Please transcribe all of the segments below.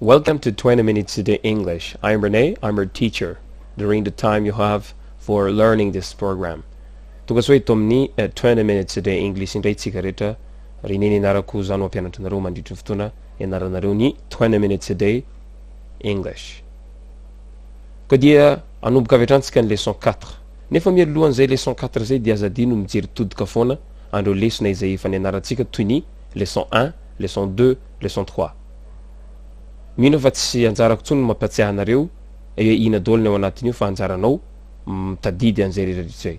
Welcome to 20 Minutes a Day English. I'm Renee, I'm your teacher during the time you have for learning this program. Tokatsoa ito amin'ny 20 Minutes a Day English indray tsika rehetra rineny ianarako zany mampianatra nareo mandritry fotoana ianaranareo ny 20 Minutes a Day English. Ka dia anomboka avy hatrany ny leçon 4. Nefa mialohan'izay leçon 4 zay dia azadino mijery todika foana andreo lesona izay efa nianarantsika toy ny leçon 1, leçon 2, leçon 3. Mino fa tsy anjarako tsony mampiatsiahy anareo hoe ina daholo ny ao anatin'io fa anjaranao mitadidy an'izay rehetrarehetra zay.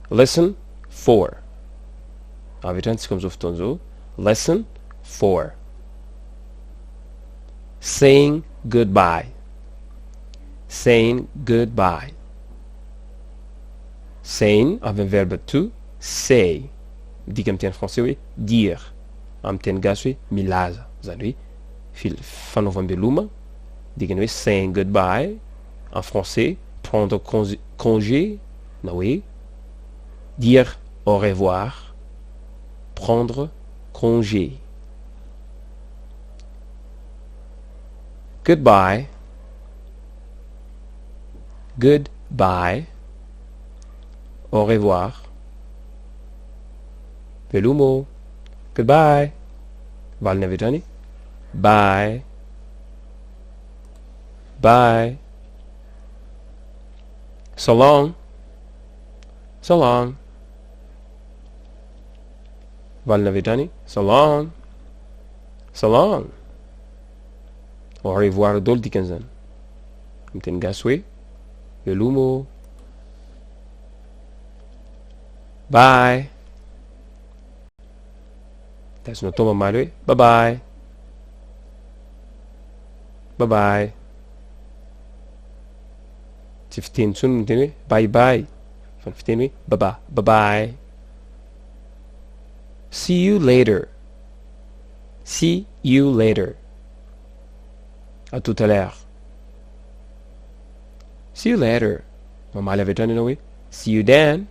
Lesson 4. Avy hatrany am'izao fotoana zao. Lesson 4. Saying goodbye. Saying goodbye. Saying avy amin'ny verbe to say. Dika amin'ny teny français hoe dire. Amin'ny teny gasy hoe milaza. Zany hoe fanaovam-beloma. Dikany hoe saying goodbye. En français, prendre congé. Na hoe dire au revoir. Prendre congé. Goodbye. Goodbye. Au revoir. Velumo. Goodbye. Valiny avy hatrany. Bye. Bye. So long. So long. Valiny avy hatrany. So long. So long. Au revoir daholo dikan'izany. Miteny gasy hoe velomo. Bye. Tazonao tao mamaly hoe bye bye. Bye bye. Tsy fiteny tsony miteny hoe bye bye. Fa ny fiteny hoe bye bye. See you later. See you later. À tout à l'heure. See you later. Mamaly avy hatrany ianao hoe see you then.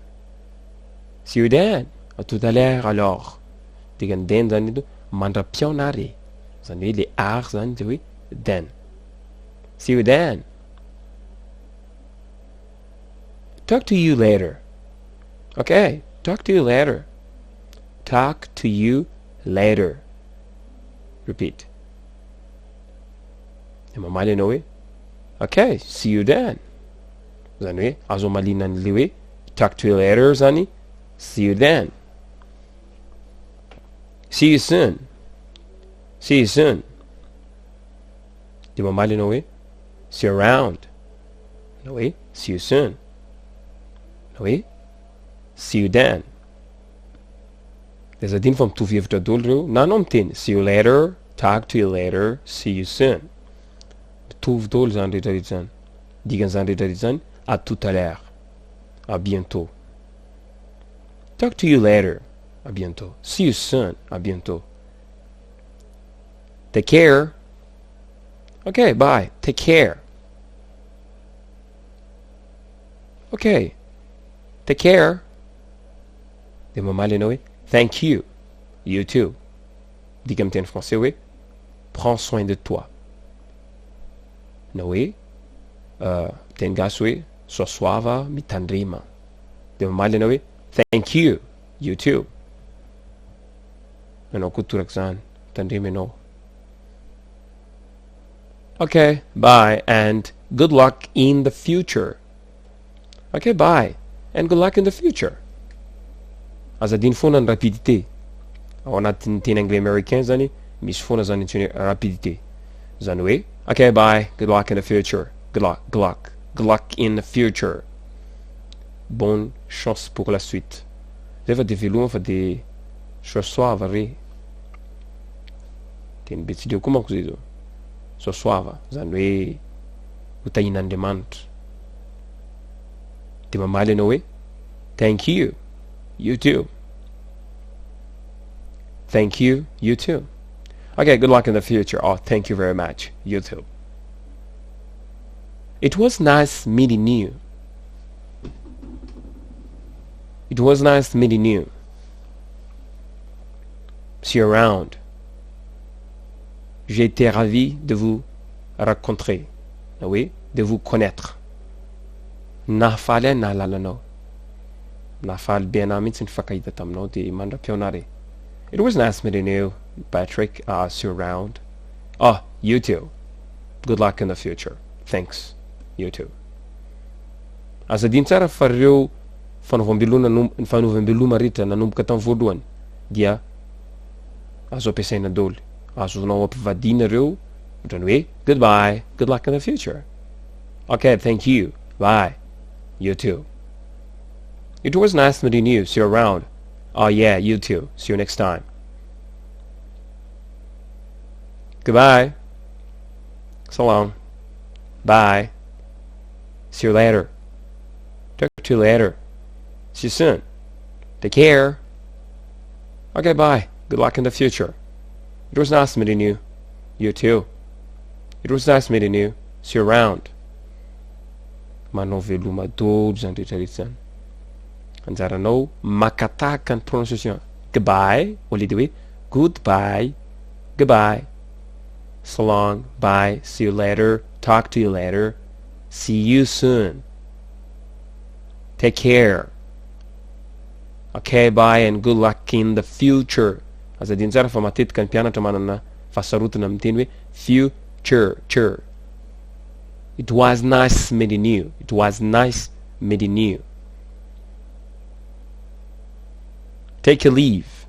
See you then. À tout à l'heure alors. Dikany then zany ito mandra-piaonare. Zany hoe le ar zany de hoe then. See you then. Talk to you later. Okay. Talk to you later. Talk to you later. Repeat. E mamaly ianao hoe okay, see you then. Zany hoe azo malina an'le hoe talk to you later zany. See you then. See you soon. See you soon. De mamaly ianao hoe see you around. Na hoe see you soon. Na hoe see you then. De zadiny fa mitovy hevitra daholo reo na anao miteny see you later, talk to you later, see you soon. Mitovy daholo zany rehetrarehetra zany. Dikan'izany rehetrarehetra zany à tout à l'heure. À bientôt. Talk to you later. À bientôt. See you soon. À bientôt. Take care. Okay, bye. Take care. Okay. Take care. De mamaly ianao hoe thank you. You too. Dika amin'ny teny français hoe prends soin de toi. Na hoe teny gasy hoe soasoava mitandrema. De mamaly ianao hoe thank you. You too. Ianao koa toraky zany mitandrema ianao. Okay, bye and good luck in the future. Okay, bye and good luck in the future. Azadiny foana ny rapidité. Ao anatin'ny teny anglais américain zany misy foana zany antsoiny rapidité. Zany hoe okay, bye, good luck in the future. Good luck in the future. Bonne chance pour la suite. Zay fa de veloma fa de soasoava re. Teny betsileo koa manko zay zao. Soasoava zany hoe ho tahin'Andriamanitra. De mamaly ianao hoe thank you. You too. Thank you. You too. Okay, good luck in the future. Oh, thank you very much. You too. It was nice meeting you. It was nice meeting you. See you around. j'ai été ravi de vous rencontrer. Oui, de vous connaître. Nahafaly ahy nahalala anao. Nahafaly be anahy mihitsy nifankahita taminao de mandra-pionare. It was nice meeting you, Patrick. See you around. Oh, you too. Good luck in the future. Thanks. You too. Azadiny tsara fa reo fanaovam-beloma rehetra nanomboka tamin'ny voalohany dia azo ampiasaina daholo. Azonao ampivadina reo ohatrany hoe goodbye, good luck in the future. Okay, thank you. Bye. You too. It was nice meeting you. See you around. Oh yeah, you too. See you next time. Goodbye. So long. Bye. See you later. Talk to you later. See you soon. Take care. Okay, bye. Good luck in the future. It was nice meeting you. You too. It was nice meeting you. See you around. Manao veloma daholo zany rehetrarehetra zany. Anjaranao makatahaka ny prononciation. Goodbye. Au lieu de hoe goodbye. Goodbye. So long. Bye. See you later. Talk to you later. See you soon. Take care. Okay, bye and good luck in the future. Azadiny tsara fa matetika ny mpianatra manana fahasarotana amin'ny teny hoe future. It was nice meeting you. It was nice meeting you. Take a leave.